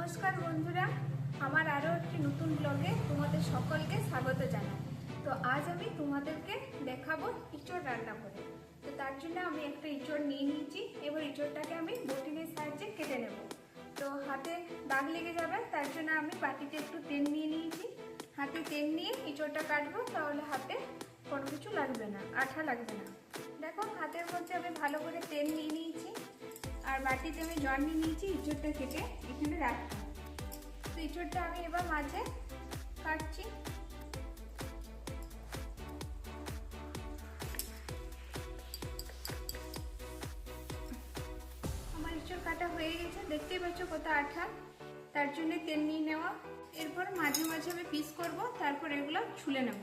নমস্কার বন্ধুরা, আমার আরও একটি নতুন ব্লগে তোমাদের সকলকে স্বাগত জানাই। তো আজ আমি তোমাদেরকে দেখাবো ইঁচড় রান্না করে। তো তার জন্য আমি একটা ইঁচড় নিয়ে নিয়েছি। এবার ইঁচড়টাকে আমি বটিনের সাহায্যে কেটে নেব। তো হাতে দাগ লেগে যাবে, তার জন্য আমি বাটিতে একটু তেল নিয়ে নিয়েছি। হাতে তেল নিয়ে ইঁচড়টা কাটবো, তাহলে হাতে কোনো কিছু লাগবে না, আঠা লাগবে না। দেখো, হাতের মধ্যে আমি ভালো করে তেল নিয়ে নিয়েছি আর বাটিতে আমি জল নিয়ে নিয়েছি ইঁচড়টা কেটে এখানে রাখবো। তো ইঁচড়টা আমি এবার মাঝে কাটছি। আমার ইঁচড় কাটা হয়ে গেছে, দেখতেই পাচ্ছ কত আঠা, তার জন্য তেল নিয়ে নেওয়া। এরপর মাঝে মাঝে আমি পিস করব, তারপর এগুলো ছুলে নেব।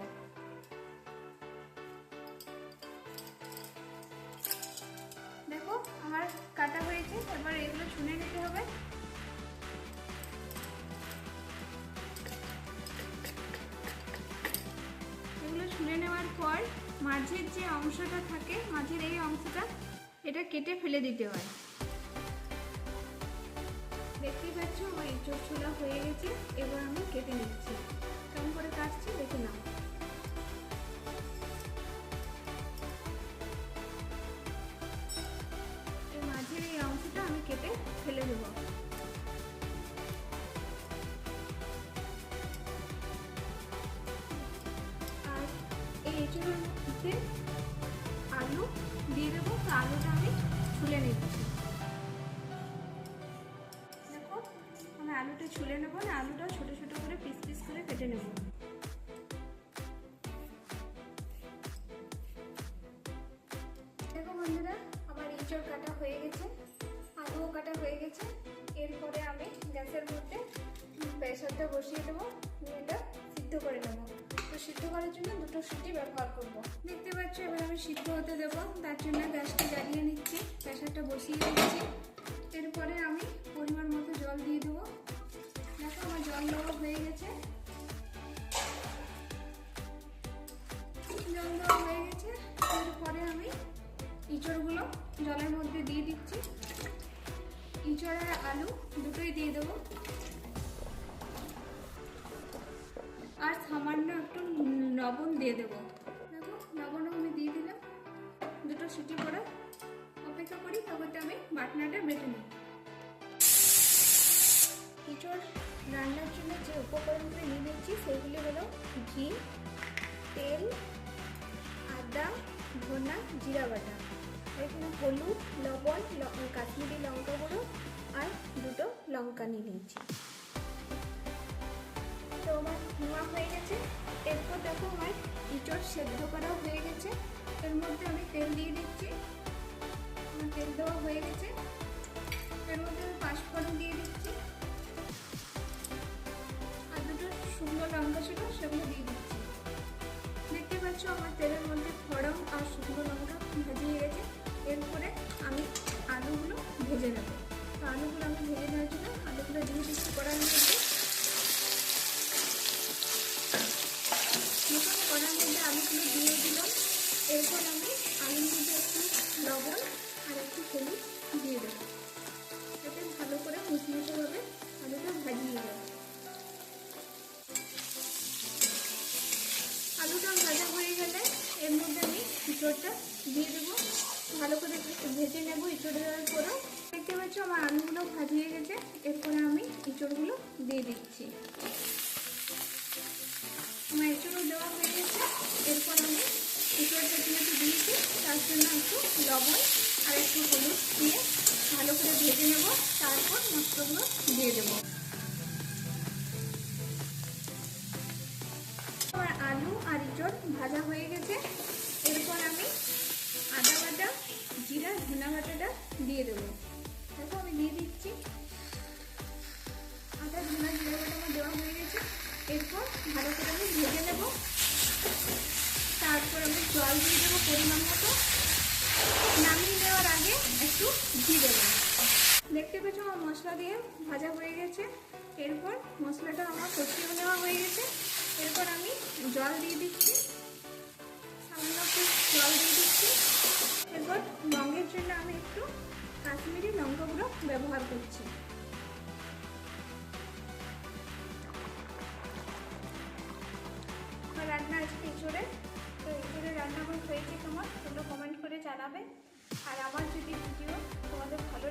দেখো আমার কাটা হয়েছে, এবার এগুলো ছুলে নিতে হবে। এগুলো ছুলে নেওয়ার পর মাঝের যে অংশটা থাকে, মাঝের এই অংশটা এটা কেটে ফেলে দিতে হয়। দেখতেই পাচ্ছ আমার ইঁচড় ছোলা হয়ে গেছে। এবার আমি কেটে নিচ্ছি। কেমন করে কাটছি দেখে নাও। মাঝের এই অংশটা আমি কেটে ফেলে দেব। আর এই এঁচড়ের মধ্যে আলু দিয়ে দেবো। তো আলুটা আমি ছুলে নিচ্ছি। দেখো আমি আলুটা ছুলে নেবো না, আলুটা ছোট ছোট করে পিস পিস করে কেটে নেব। দেখো বন্ধুরা, আমার ইঁচড় কাটা হয়ে গেছে, আলুও কাটা হয়ে গেছে। এরপরে আমি গ্যাসের মধ্যে প্রেসারটা বসিয়ে দেবো, এটা সিদ্ধ করে নেবো। তো সিদ্ধ করার জন্য দুটো সিটি ব্যবহার করব। দেখতে পাচ্ছ এবার আমি সিদ্ধ হতে দেবো, তার জন্য গ্যাসটা জ্বালিয়ে নিচ্ছি, প্রেসারটা বসিয়ে দিচ্ছি। এরপরে আমি পরিমাণ মতো জল দিয়ে দেবো। দেখো আমার জল দেওয়া হয়ে গেছে। জল দেওয়া হয়ে গেছে, এরপরে আমি ইঁচড়গুলো জলের মধ্যে দিয়ে দিচ্ছি। ইঁচড় আর আলু দুটোই দিয়ে দেবো। আর সামান্য একটু লবণ দিয়ে দেবো। দেখো লবণও আমি দিয়ে দিলাম। দুটো সিটি করে অপেক্ষা করি, তারপরে আমি বাটনাটা বেটে নিই। ইঁচড় রান্নার জন্য যে উপকরণগুলো নিয়ে নিচ্ছি সেগুলি হলো ঘি, তেল, আদা, ধনা, জিরা বাটা, এখানে হলুদ, লবণ, কাশ্মীরি লঙ্কা গুঁড়ো আর দুটো লঙ্কা নিয়ে নিয়েছি। তো আমার নেওয়া হয়ে গেছে। এরপর দেখো আমার ইঁচড় সেদ্ধ করাও হয়ে গেছে। এর মধ্যে আমি তেল দিয়ে দিচ্ছি। আমার তেল দেওয়া হয়ে গেছে। এর মধ্যে আমি পাঁচফোড়ন দিয়ে দিচ্ছি আর দুটো শুকনো লঙ্কা ছিল সেগুলো দিয়ে দিচ্ছি। দেখতে পাচ্ছ আমার তেলের মধ্যে ফোড়ন আর শুকনো লঙ্কা ভেজে গেছে। এরপরে আমি আলুগুলো ভেজে নেব। তো আলুগুলো আমি ভেজে নেওয়ার জন্য আলুগুলো দিয়ে দিচ্ছি কড়াইয়ের মধ্যে। কড়াইয়ের মধ্যে আলুগুলো দিয়ে দিলাম। এরপর আমি আলুর মধ্যে একটু লবণ আর একটু হলুদ দিয়ে দেবো, যাতে ভালো করে মুচমুচেভাবে আলুটা ভাজিয়ে দেবো। আলুটা ভাজা হয়ে গেলে এর মধ্যে আমি ইঁচড়টা দিয়ে দেবো, ভালো করে ভেজে নেবো। ইঁচড় দেওয়ার পরেও দেখতে পাচ্ছ আমার আলুগুলো ভাজিয়ে গেছে। এরপরে আমি ইঁচড়গুলো দিয়ে দিচ্ছি। আমার ইঁচড়ও দেওয়া হয়ে গেছে। এরপর আমি ইঁচড়টা যেহেতু দিয়েছি তার জন্য একটু লবণ আর একটু হলুদ দিয়ে ভালো করে ভেজে নেব। তারপর মশলাগুলো দিয়ে দেবো। আমার আলু আর ইঁচড় ভাজা হয়ে গেছে। এরপর আমি আদা বাটা, জিরা, ধনা বাটাটা দিয়ে দেবো। দেখো আমি দিয়ে দিচ্ছি। আদা, ধনা, জিরা বাটা আমার দেওয়া হয়ে গেছে। এরপর ভালো করে আমি ভেজে নেব। তারপর আমি জল দিয়ে দেবো পরিমাণ মতো। নামিয়ে দেওয়ার আগে একটু ঘি দেবো। দেখতে পেয়েছ আমার মশলা দিয়ে ভাজা হয়ে গেছে। এরপর মশলাটা আমার কষিয়ে নেওয়া হয়ে গেছে। এরপর আমি জল দিয়ে দিচ্ছি, সামান্য একটু জল দিয়ে দিচ্ছি। এরপর রঙের জন্য আমি একটু কাশ্মীরি লঙ্কা গুঁড়ো ব্যবহার করছি। রান্নাঘর হয়েছে কেমন তোমরা কমেন্ট করে জানাবে। আর আমার যদি ভিডিও তোমাদের ভালো